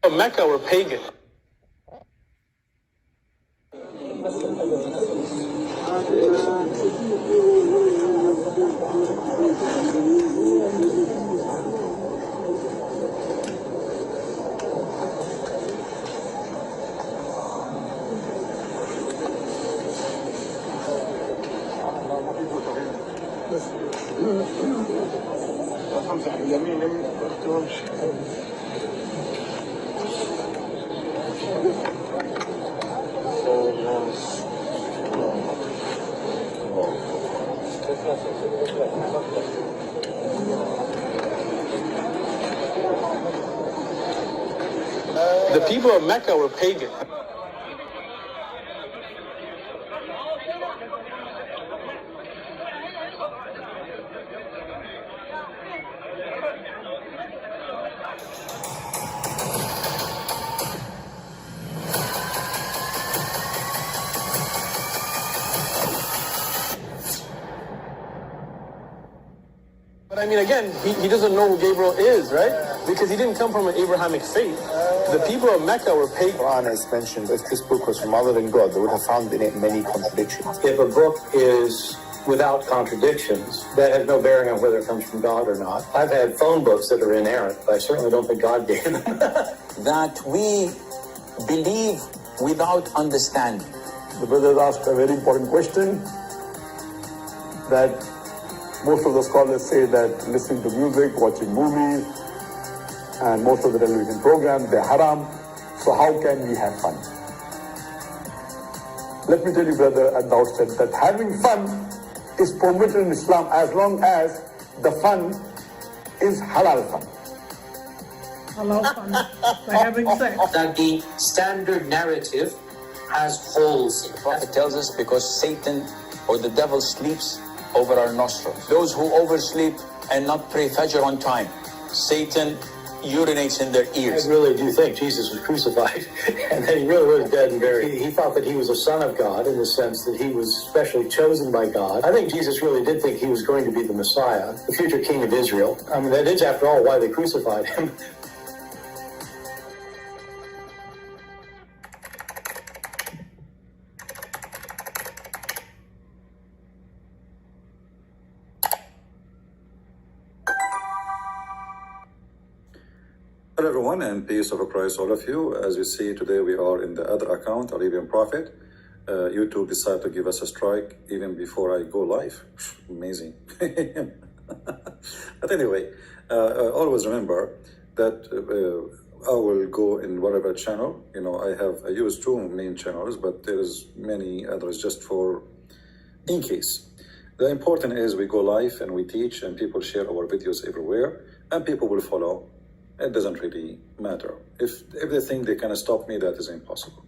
of Mecca were pagan. The people of Mecca were pagan. But I mean, again, he doesn't know who Gabriel is, right? Because he didn't come from an Abrahamic faith. The people of Mecca were pagan. The Quran has mentioned if this book was from other than God, they would have found in it many contradictions. If a book is without contradictions, that has no bearing on whether it comes from God or not. I've had phone books that are inerrant, but I certainly don't think God gave them. That we believe without understanding. The brother asked a very important question that most of the scholars say that listening to music, watching movies, and most of the television programs, they're haram. So how can we have fun? Let me tell you, brother, at the outset that having fun is permitted in Islam as long as the fun is halal fun. Halal fun by having sex. That the standard narrative has holes. The Prophet tells us because Satan or the devil sleeps over our nostrils. Those who oversleep and not pray Fajr on time, Satan urinates in their ears. I really do think Jesus was crucified and that he really was dead and buried. He thought that he was a son of God in the sense that he was specially chosen by God. I think Jesus really did think he was going to be the Messiah, the future king of Israel. I mean, that is, after all, why they crucified him. Hello everyone, and peace of Christ all of you. As you see today, we are in the other account, Arabian Prophet. YouTube decided to give us a strike even before I go live. Amazing. But anyway, always remember that I will go in whatever channel. You know, I use two main channels, but there is many others just for in case. The important is we go live and we teach and people share our videos everywhere and people will follow. It doesn't really matter. If they think they can stop me, that is impossible.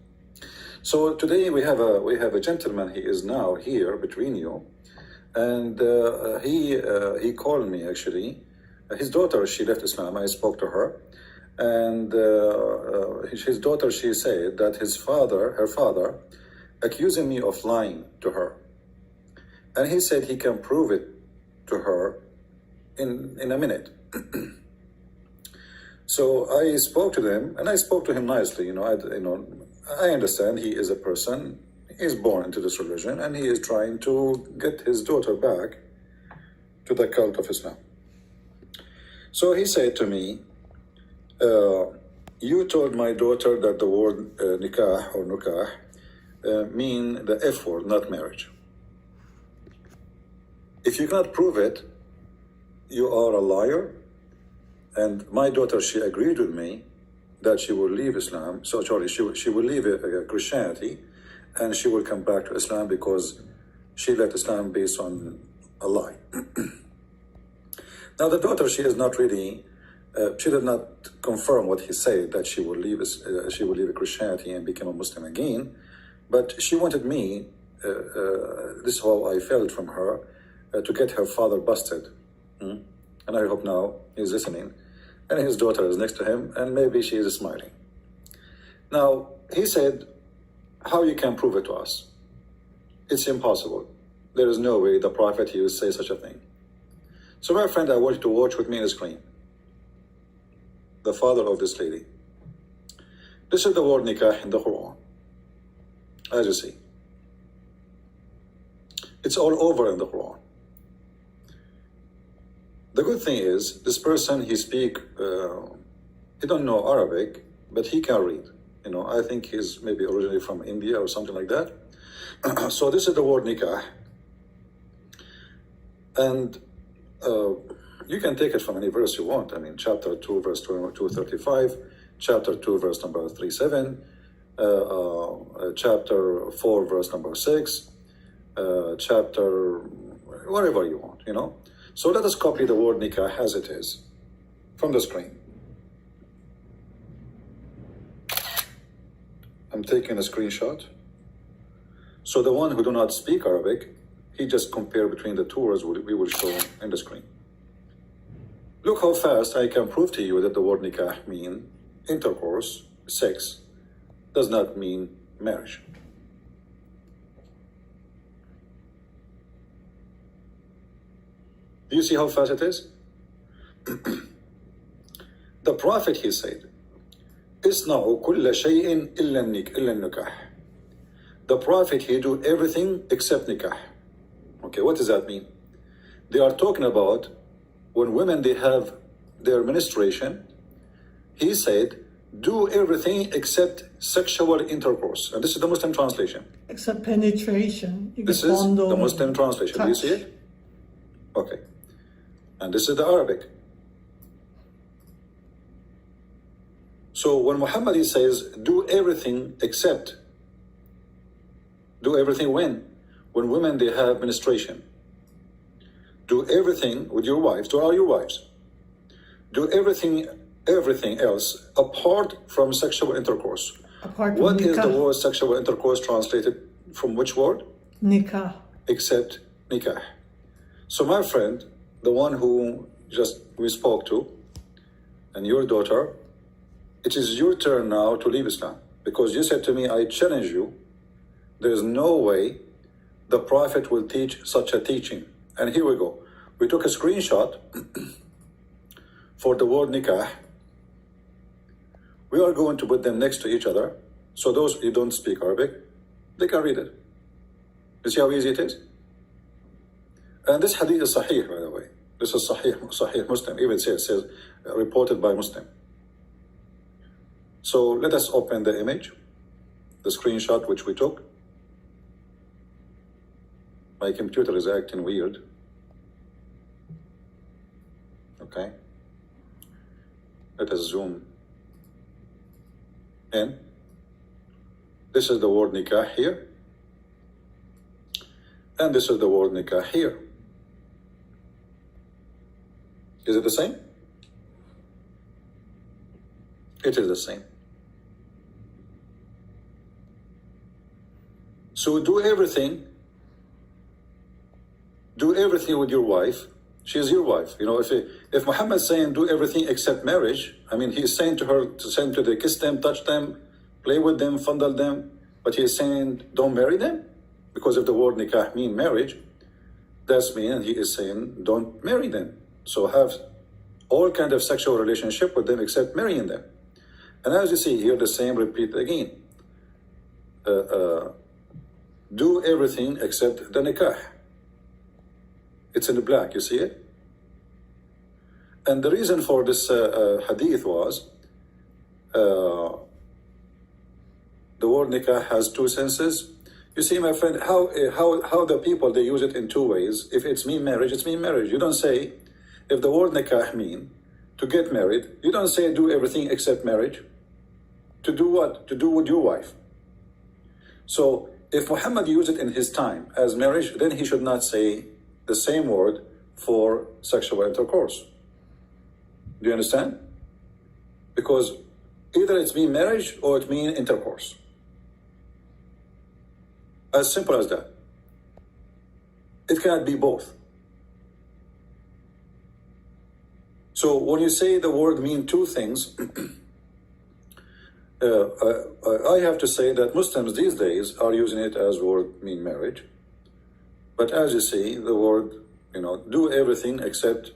So today we have a gentleman. He is now here between you, and he called me actually. His daughter, she left Islam. I spoke to her, and his daughter, she said that her father, accusing me of lying to her, and he said he can prove it to her in a minute. So I spoke to them, and I spoke to him nicely. I understand he is a person. He is born into this religion, and he is trying to get his daughter back to the cult of Islam. So he said to me, "You told my daughter that the word nikah or nukah mean the F word, not marriage. If you cannot prove it, you are a liar." And my daughter, she agreed with me that she will leave Islam. So sorry, she will leave Christianity, and she will come back to Islam because she left Islam based on a lie. Now the daughter, she is not really, she did not confirm what he said that she will leave Christianity and become a Muslim again. But she wanted me, this is how I felt from her, to get her father busted. And I hope now he's listening. And his daughter is next to him, and maybe she is smiling. Now, he said, how you can prove it to us? It's impossible. There is no way the Prophet, he would say such a thing. So my friend, I want you to watch with me on the screen. The father of this lady. This is the word nikah in the Quran, as you see. It's all over in the Quran. The good thing is, this person, he don't know Arabic, but he can read. You know, I think he's maybe originally from India or something like that. So this is the word nikah. And you can take it from any verse you want. I mean, chapter 2, verse 235, chapter 2, verse number 37, chapter 4, verse number 6, chapter, whatever you want, you know. So let us copy the word nikah as it is from the screen. I'm taking a screenshot. So the one who do not speak Arabic, he just compare between the two words we will show in the screen. Look how fast I can prove to you that the word nikah mean intercourse, sex, does not mean marriage. Do you see how fast it is? The Prophet, he said, "Isna'u kulla shay'in illa nikah." The Prophet, he do everything except nikah. Okay, what does that mean? They are talking about when women, they have their menstruation. He said, do everything except sexual intercourse. And this is the Muslim translation. Except penetration. This is the Muslim translation. Do you see it? Okay. And this is the Arabic. So when Muhammad, he says, do everything except, do everything when? When women, they have menstruation. Do everything with your wives, to all your wives. Do everything else apart from sexual intercourse. Apart from what nikah. Is the word sexual intercourse translated from which word? Nikah. Except nikah. So my friend, the one who just we spoke to, and your daughter, it is your turn now to leave Islam. Because you said to me, I challenge you, there is no way the Prophet will teach such a teaching. And here we go. We took a screenshot for the word nikah. We are going to put them next to each other. So those who don't speak Arabic, they can read it. You see how easy it is? And this hadith is sahih, by the way. This is sahih Muslim. Even it says reported by Muslim. So let us open the image, the screenshot which we took. My computer is acting weird. Okay. Let us zoom in. This is the word nikah here. And this is the word nikah here. Is it the same? It is the same. So do everything with your wife. She is your wife. You know, if Muhammad is saying do everything except marriage, I mean, he is saying to her to send to them, kiss them, touch them, play with them, fondle them, but he is saying don't marry them? Because if the word nikah mean marriage, that's mean he is saying don't marry them. So have all kind of sexual relationship with them except marrying them. And as you see here, the same repeat again. Do everything except the nikah. It's in the black, you see it? And the reason for this hadith was, the word nikah has two senses. You see, my friend, how the people, they use it in two ways. If it's mean marriage, it's mean marriage. You don't say, if the word nikah mean to get married, you don't say do everything except marriage. To do what? To do with your wife. So if Muhammad used it in his time as marriage, then he should not say the same word for sexual intercourse. Do you understand? Because either it's mean marriage or it mean intercourse. As simple as that. It cannot be both. So when you say the word mean two things, I have to say that Muslims these days are using it as word mean marriage. But as you see, the word, do everything except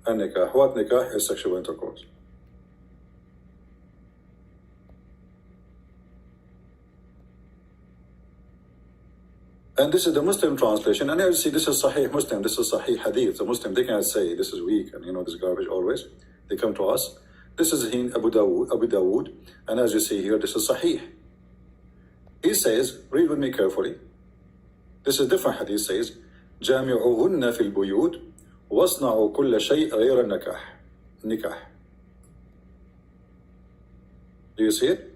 a nikah. What nikah is sexual intercourse. And this is the Muslim translation. And as you see, this is Sahih Muslim, this is Sahih Hadith. The Muslim, they cannot say this is weak and this garbage always. They come to us. This is in Abu Dawood. And as you see here, this is Sahih. He says, read with me carefully. This is different hadith, says, جامعوهن في البيوت واصنعوا كل شيء غير النكاح. Do you see it?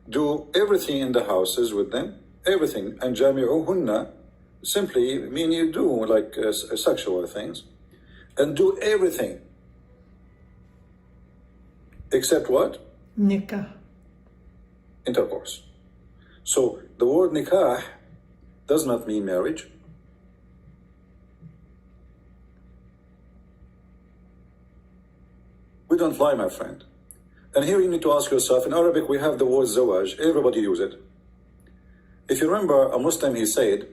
Do everything in the houses with them, everything. And جامعوهن simply mean you do like sexual things, and do everything except what? Nikah. Intercourse. So the word nikah does not mean marriage. We don't lie, my friend. And here you need to ask yourself, in Arabic we have the word zawaj, everybody use it. If you remember, a Muslim, he said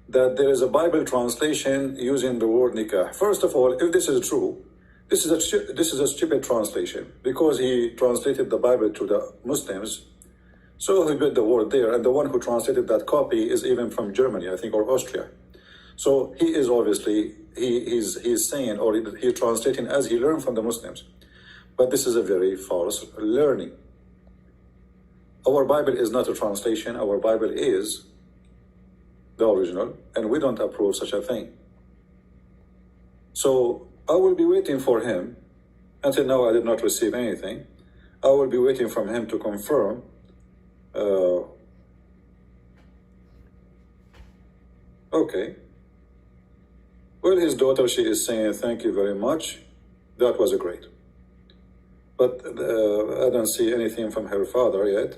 that there is a Bible translation using the word nikah. First of all, if this is true, this is a stupid translation, because he translated the Bible to the Muslims. So he put the word there, and the one who translated that copy is even from Germany, I think, or Austria. So he is obviously, he's saying, or he's translating as he learned from the Muslims. But this is a very false learning. Our Bible is not a translation, our Bible is the original, and we don't approve such a thing. So I will be waiting for him. Until now I did not receive anything. I will be waiting from him to confirm okay. Well, his daughter, she is saying thank you very much. That was great. But I don't see anything from her father yet.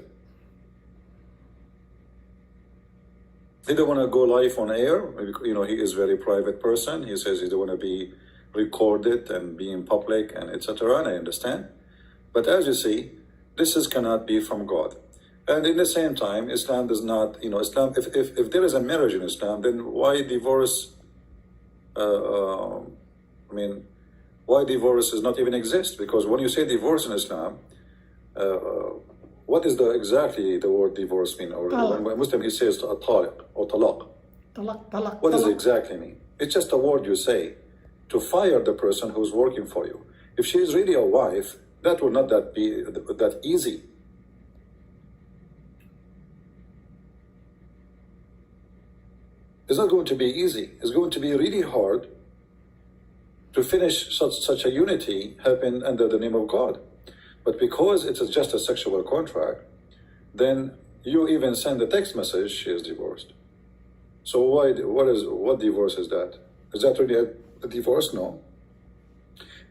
He don't want to go live on air. He is a very private person. He says he don't want to be recorded and be in public and etc. And I understand. But as you see, this cannot be from God. And in the same time, Islam does not, Islam, if there is a marriage in Islam, then why divorce, why divorce does not even exist? Because when you say divorce in Islam, what is exactly the word divorce mean? Or when a Muslim, he says taliq or talaq. Talaq. What does it exactly mean? It's just a word you say to fire the person who's working for you. If she is really a wife, that will not be that easy. It's not going to be easy. It's going to be really hard to finish such a unity happen under the name of God. But because it's just a sexual contract, then you even send a text message, she is divorced. So what divorce is that? Is that really a divorce? No.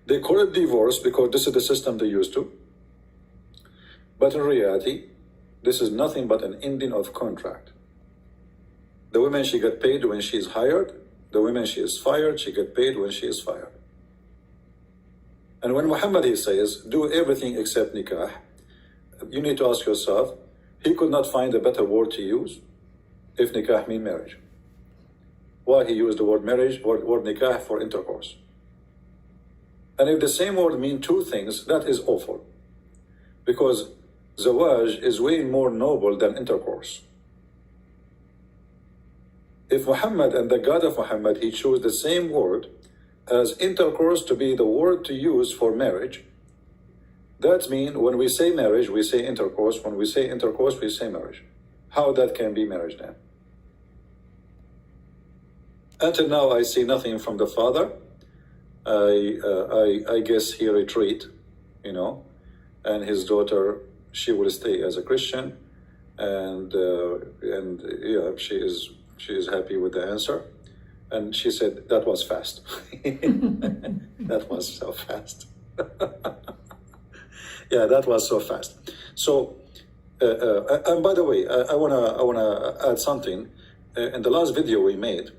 They call it divorce because this is the system they used to. But in reality, this is nothing but an ending of contract. The woman, she get paid when she is hired. The woman, she is fired, she get paid when she is fired. And when Muhammad, he says, do everything except nikah, you need to ask yourself, he could not find a better word to use if nikah mean marriage. Why he used the word marriage, word nikah for intercourse? And if the same word mean two things, that is awful. Because zawaj is way more noble than intercourse. If Muhammad and the God of Muhammad, he chose the same word as intercourse to be the word to use for marriage, that means when we say marriage, we say intercourse. When we say intercourse, we say marriage. How that can be marriage then? Until now, I see nothing from the father. I guess he retreat, and his daughter, she will stay as a Christian, and yeah, she is happy with the answer. And she said, that was fast. That was so fast. Yeah, that was so fast. So, and by the way, I wanna add something. In the last video we made,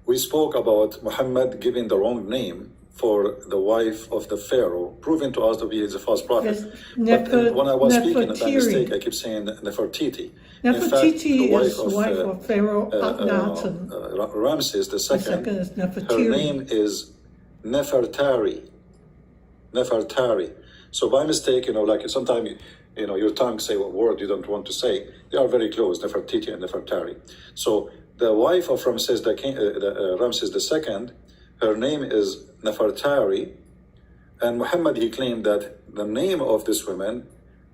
we spoke about Muhammad giving the wrong name for the wife of the Pharaoh, proving to us that he is a false prophet. Yes, but when I was speaking of that mistake, I keep saying Nefertiti. Nefertiti is the wife of Pharaoh Akhenaten. Ramses the second is Nefertiti. Her name is Nefertari. Nefertari. So by mistake, like sometimes, your tongue say a word you don't want to say. They are very close, Nefertiti and Nefertari. So the wife of Ramses Ramses II, her name is Nefertari, and Muhammad, he claimed that the name of this woman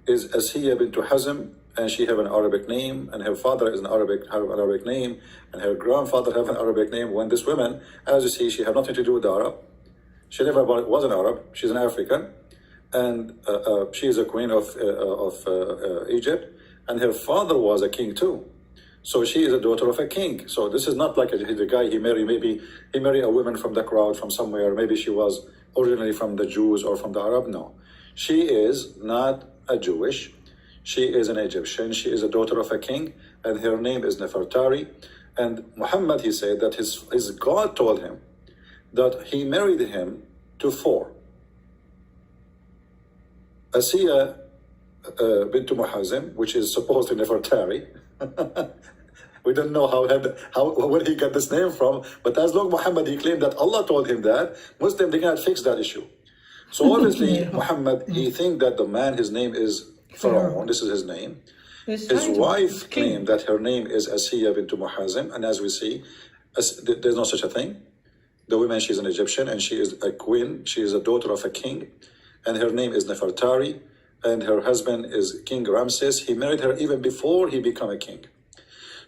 is Asiya bint Hazm, and she have an Arabic name, and her father is an Arabic name, and her grandfather have an Arabic name. When this woman, as you see, she had nothing to do with the Arab. She never was an Arab. She's an African, and she is a queen of Egypt, and her father was a king too. So she is a daughter of a king. So this is not like the guy he married. Maybe he married a woman from the crowd from somewhere. Maybe she was originally from the Jews or from the Arab. No, she is not a Jewish. She is an Egyptian. She is a daughter of a king, and her name is Nefertari. And Muhammad, he said that his God told him that he married him to 4. Asiya bint Hazm, which is supposed to Nefertari. We don't know where he got this name from, but as long Muhammad, he claimed that Allah told him that, Muslim, they cannot fix that issue. So obviously, Muhammad, he think that the man, his name is Pharaoh, this is his name. His wife claimed that her name is Asiya bint Hazm, and as we see, there's no such a thing. The woman, she's an Egyptian, and she is a queen. She is a daughter of a king, and her name is Nefertari, and her husband is King Ramses. He married her even before he became a king.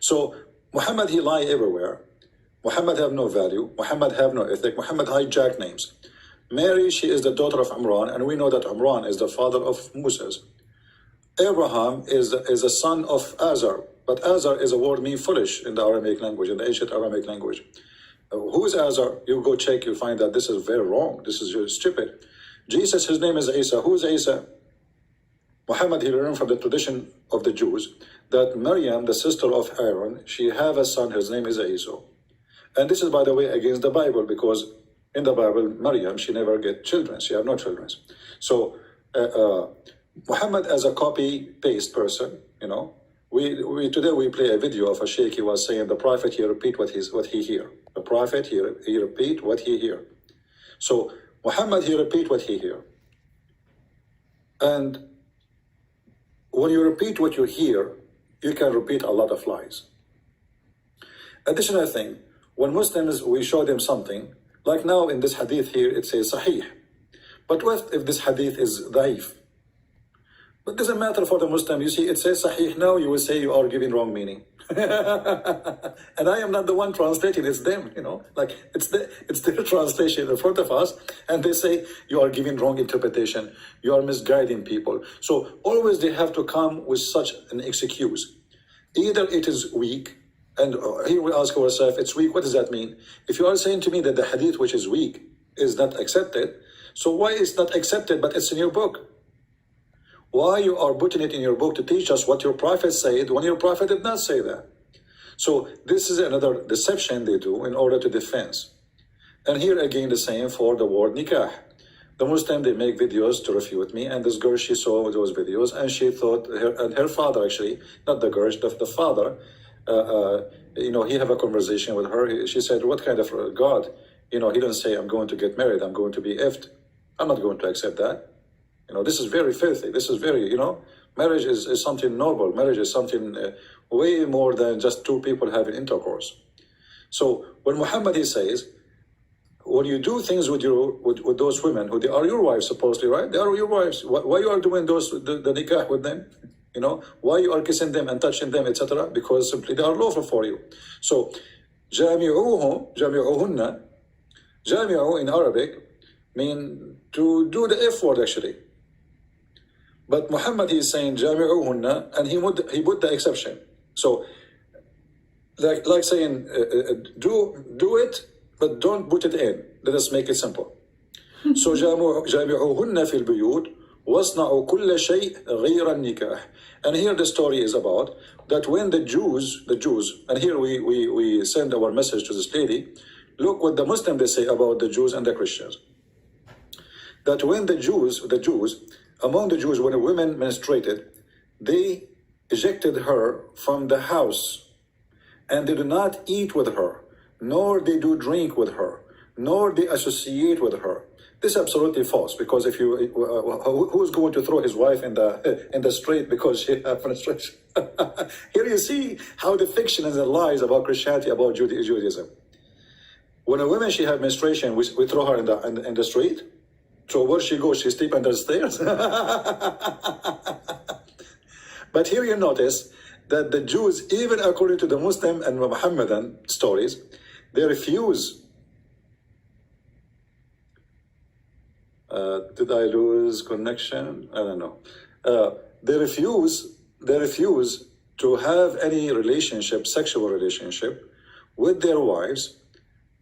So Muhammad, he lie everywhere. Muhammad have no value. Muhammad have no ethic. Muhammad hijack names. Mary, she is the daughter of Imran, and we know that Imran is the father of Moses. Abraham is a son of Azar, but Azar is a word mean foolish in the Aramaic language, in the ancient Aramaic language. Who is Azar? You go check, you find that this is very wrong. This is stupid. Jesus, his name is Isa. Who is Isa? Muhammad, he learned from the tradition of the Jews that Maryam, the sister of Aaron, she have a son, his name is Isa. And this is, by the way, against the Bible, because in the Bible, Maryam, she never get children. She have no children. So Muhammad, as a copy-paste person, today we play a video of a sheikh. He was saying the prophet, he repeat what he hear. The prophet, he repeat what he hear. So Muhammad, he repeat what he hear. And when you repeat what you hear, you can repeat a lot of lies. Additional thing, when Muslims, we show them something, like now in this hadith here, it says sahih. But what if this hadith is daif? But it doesn't matter for the Muslim. You see, it says sahih now, you will say you are giving wrong meaning. And I am not the one translating, it's them, like it's their translation in front of us, and they say you are giving wrong interpretation, you are misguiding people. So always they have to come with such an excuse. Either it is weak, and here we ask ourselves, it's weak, what does that mean? If you are saying to me that the hadith which is weak is not accepted, so why is not accepted but it's in your book? Why you are putting it in your book to teach us what your prophet said when your prophet did not say that? So this is another deception they do in order to defend. And here again the same for the word nikah. The Muslim, they make videos to refute me, and this girl, she saw those videos and she thought, her father actually, not the girl, the father, he have a conversation with her. She said, what kind of God? He didn't say, I'm going to get married, I'm going to be effed. I'm not going to accept that. This is very filthy. This is very, marriage is something noble. Marriage is something way more than just two people having intercourse. So when Muhammad, he says, when you do things with those women, who they are your wives supposedly, right? They are your wives. Why you are doing the nikah with them? Why you are kissing them and touching them, etc.? Because simply they are lawful for you. So, jami'uhunna, jami'u in Arabic mean to do the F word actually. But Muhammad, he is saying jami'uhunna, and he put the exception. So, like saying, do it, but don't put it in. Let us make it simple. So جامعوهن في البيوت واصنعوا كل شيء غير النكاح. And here the story is about that when the Jews, and here we send our message to this lady. Look what the Muslims, they say about the Jews and the Christians. That when the Jews, among the Jews, when a woman menstruated, they ejected her from the house, and they do not eat with her, nor they do drink with her, nor they associate with her. This is absolutely false, because if you, who's going to throw his wife in the street because she had menstruation? Here you see how the fiction and the lies about Christianity, about Judaism. When a woman, she had menstruation, we throw her in the street. So where she goes, she sleep under the stairs. But here you notice that the Jews, even according to the Muslim and Muhammadan stories, they refuse. Did I lose connection? I don't know. They refuse to have any relationship, sexual relationship, with their wives,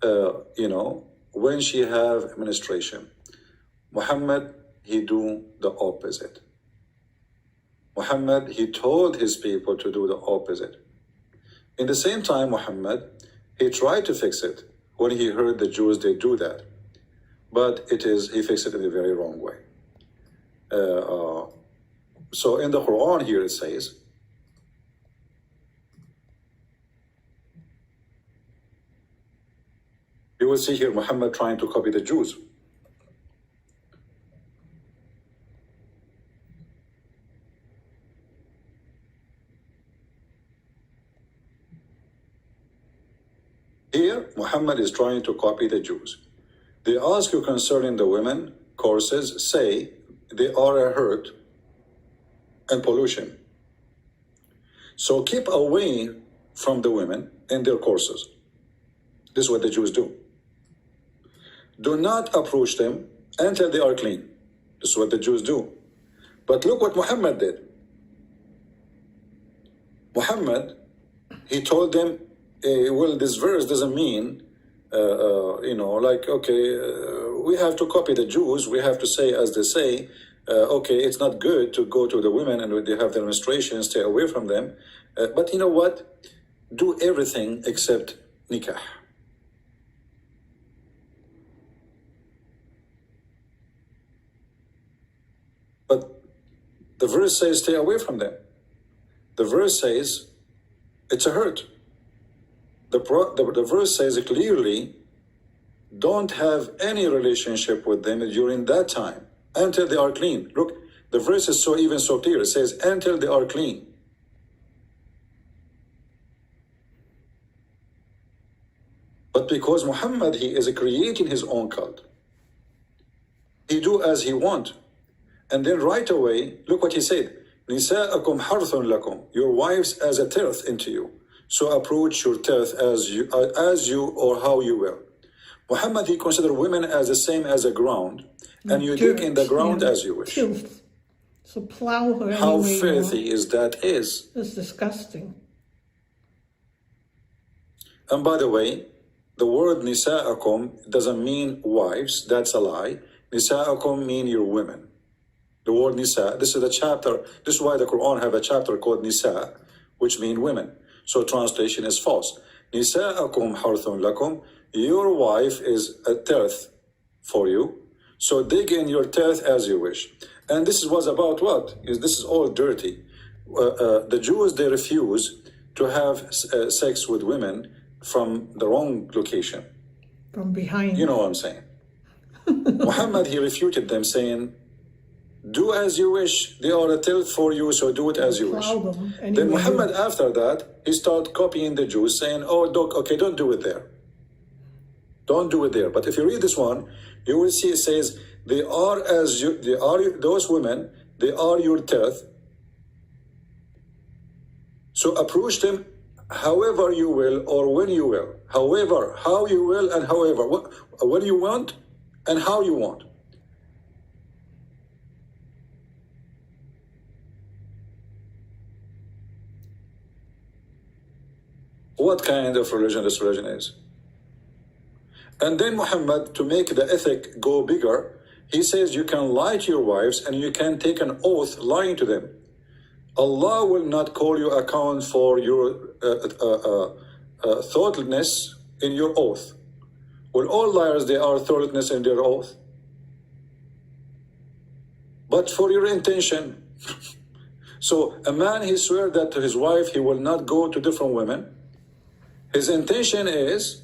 when she have menstruation. Muhammad, he do the opposite. Muhammad, he told his people to do the opposite. In the same time, Muhammad, he tried to fix it when he heard the Jews, they do that. But he fixed it in a very wrong way. So in the Quran here it says, you will see here Muhammad trying to copy the Jews. Here, Muhammad is trying to copy the Jews. They ask you concerning the women courses, say they are a hurt and pollution. So keep away from the women in their courses. This is what the Jews do. Do not approach them until they are clean. This is what the Jews do. But look what Muhammad did. Muhammad, he told them, well, this verse doesn't mean, we have to copy the Jews. We have to say, as they say, it's not good to go to the women and they have their menstruation, stay away from them. But you know what? Do everything except nikah. But the verse says, stay away from them. The verse says, it's a hurt. The verse says clearly, don't have any relationship with them during that time until they are clean. Look, the verse is so clear. It says until they are clean. But because Muhammad, he is creating his own cult, he do as he want. And then right away, look what he said. Nisa'akum harthun lakum. Your wives as a turf into you. So approach your turf as you or how you will. Muhammad, he considered women as the same as a ground, and you dig in the ground as you wish. Filth. So plow her How anyway filthy is that is. It's disgusting. And by the way, the word nisa'akum doesn't mean wives. That's a lie. Nisa'akum mean your women. The word nisa, this is a chapter. This is why the Quran have a chapter called nisa, which mean women. So translation is false. Nisa'akum harthun lakum. Your wife is a turf for you. So dig in your turf as you wish. And this was about what? This is all dirty. The Jews, they refuse to have sex with women from the wrong location. From behind. You know what I'm saying. Muhammad, he refuted them saying, do as you wish. They are a tilth for you, so do it as you wish. Then Muhammad, after that, he started copying the Jews, saying, don't do it there. Don't do it there. But if you read this one, you will see it says, those women, they are your tilth. So approach them however you will or when you will. However, how you will and however. When you want and how you want. What kind of religion this religion is? And then Muhammad, to make the ethic go bigger, he says you can lie to your wives and you can take an oath lying to them. Allah will not call you account for your thoughtlessness in your oath. Well, all liars, they are thoughtlessness in their oath. But for your intention. So a man, he swears that to his wife he will not go to different women. His intention is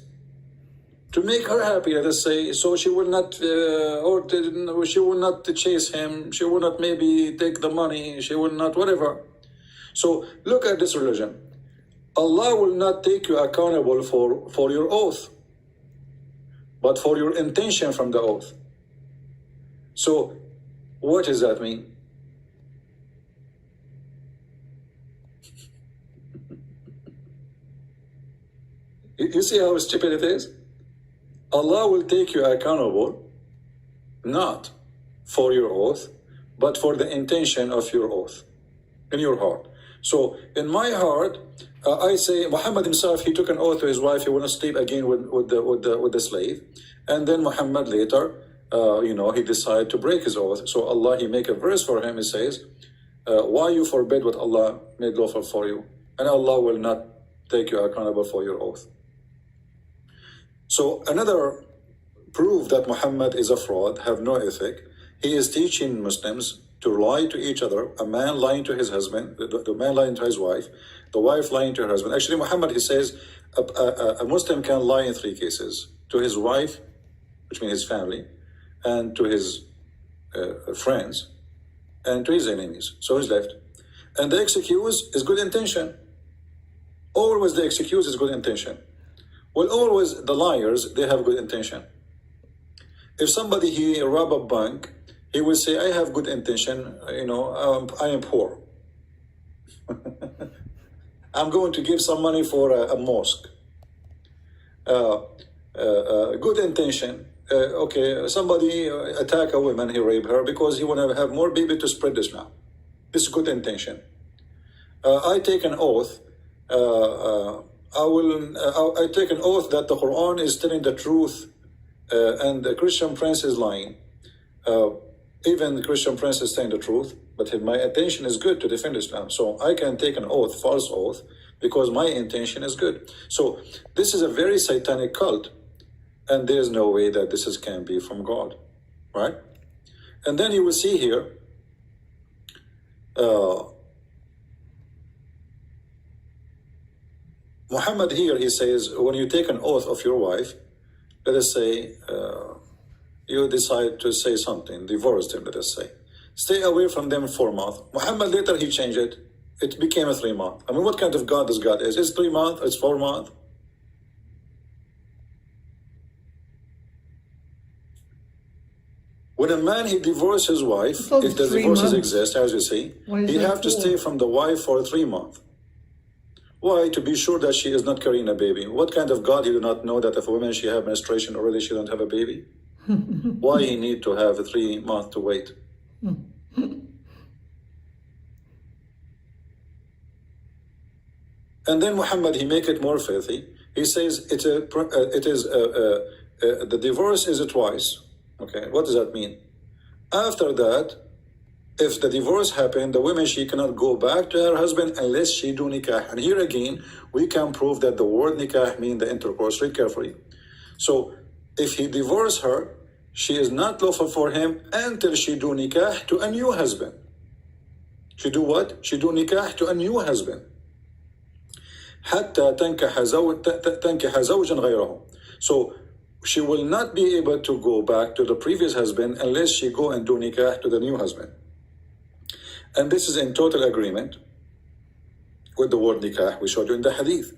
to make her happy, let us say, so she will not, she will not chase him, she will not maybe take the money, she will not whatever. So look at this religion. Allah will not take you accountable for your oath, but for your intention from the oath. So what does that mean? You see how stupid it is? Allah will take you accountable not for your oath, but for the intention of your oath in your heart. So in my heart, I say Muhammad himself, he took an oath to his wife, he will not sleep again with the slave. And then Muhammad later, he decided to break his oath. So Allah, he make a verse for him. He says, why you forbid what Allah made lawful for you? And Allah will not take you accountable for your oath. So another proof that Muhammad is a fraud, have no ethic, he is teaching Muslims to lie to each other, a man lying to his husband, the man lying to his wife, the wife lying to her husband. Actually, Muhammad, he says, a Muslim can lie in 3 cases: to his wife, which means his family, and to his friends, and to his enemies. So he's left. And the excuse is good intention. Always the excuse is good intention. Well, always the liars, they have good intention. If somebody, he rob a bank, he will say, I have good intention, I am poor. I'm going to give some money for a mosque. Good intention. Okay, somebody attack a woman, he rape her because he want to have more baby to spread Islam. This is good intention. I take an oath. I take an oath that the Quran is telling the truth, and the Christian prince is lying. Even the Christian prince is saying the truth, but my intention is good to defend Islam. So I can take an oath, false oath, because my intention is good. So this is a very satanic cult, and there's no way that this can be from God, right? And then you will see here, Muhammad here, he says, when you take an oath of your wife, let us say, you decide to say something, divorce them, let us say. Stay away from them 4 months. Muhammad later, he changed it. It became a 3 month. I mean, what kind of God this God is? It's 3 months, it's 4 months. When a man, he divorces his wife, if the divorces exist, as you see, he have to stay from the wife for 3 months. Why? To be sure that she is not carrying a baby. What kind of God, he do not know that if a woman, she have menstruation already, she don't have a baby? Why he need to have 3 months to wait? And then Muhammad, he make it more filthy. He says the divorce is twice. Okay, what does that mean? After that, if the divorce happened, the woman, she cannot go back to her husband unless she do nikah. And here again, we can prove that the word nikah means the intercourse. Read carefully. So if he divorced her, she is not lawful for him until she do nikah to a new husband. She do what? She do nikah to a new husband. حتى تنكح زوجا غيره. So she will not be able to go back to the previous husband unless she go and do nikah to the new husband. And this is in total agreement with the word nikah we showed you in the hadith.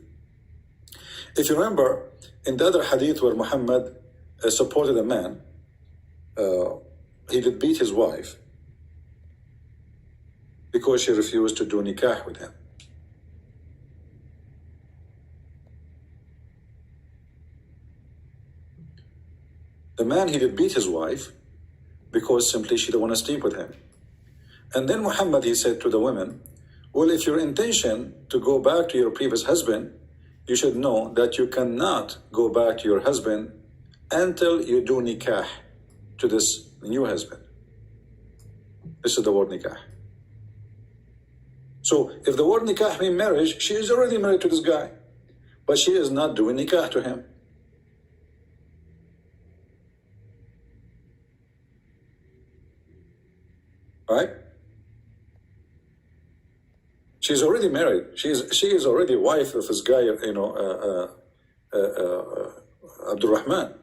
If you remember, in the other hadith where Muhammad supported a man, he did beat his wife because she refused to do nikah with him. The man, he did beat his wife because simply she didn't want to sleep with him. And then Muhammad, he said to the women, well, if your intention to go back to your previous husband, you should know that you cannot go back to your husband until you do nikah to this new husband. This is the word nikah. So if the word nikah means marriage, she is already married to this guy, but she is not doing nikah to him. Right? She's already married. She is already wife of this guy, Abdul Rahman.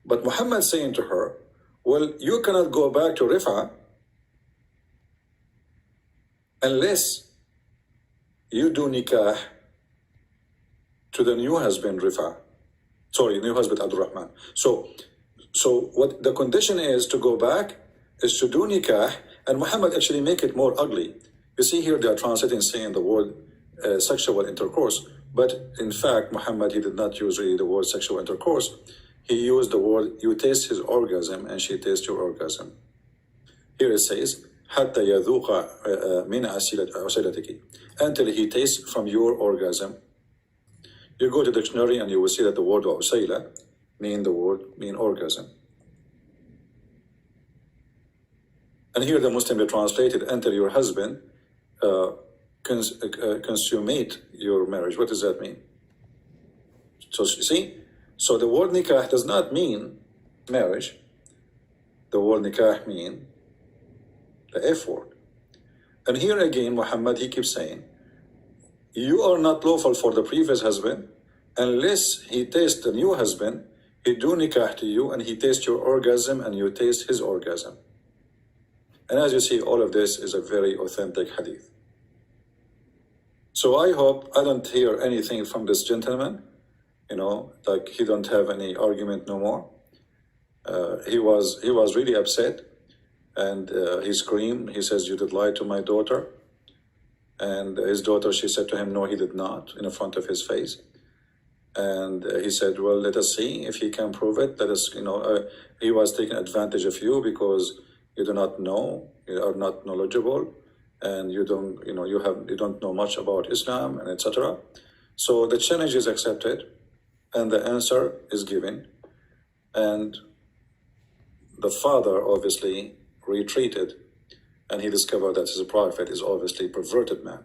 But Muhammad saying to her, well, you cannot go back to Rif'a unless you do nikah to the new husband Rif'a. Sorry, new husband Abdul Rahman. So what the condition is to go back is to do nikah, and Muhammad actually make it more ugly. You see here they are translating saying the word sexual intercourse, but in fact Muhammad, he did not use really the word sexual intercourse. He used the word, you taste his orgasm and she tastes your orgasm. Here it says, حتى يذوق من عسيلتك, until he tastes from your orgasm. You go to the dictionary and you will see that the word usayla mean orgasm. And here the Muslim they translated until your husband consummate your marriage. What does that mean? So you see, so the word nikah does not mean marriage. The word nikah mean the F word. And here again, Muhammad, he keeps saying, you are not lawful for the previous husband unless he tastes the new husband, he do nikah to you, and he tastes your orgasm and you taste his orgasm. And as you see, all of this is a very authentic hadith. So I hope I don't hear anything from this gentleman, like he don't have any argument no more. He was really upset, and he screamed. He says, you did lie to my daughter. And his daughter, she said to him, no, he did not, in front of his face. And he said, well, let us see if he can prove it. Let us, he was taking advantage of you because you do not know, you are not knowledgeable, and you don't know much about Islam, and etc. So the challenge is accepted, and the answer is given. And the father obviously retreated, and he discovered that his prophet is obviously a perverted man.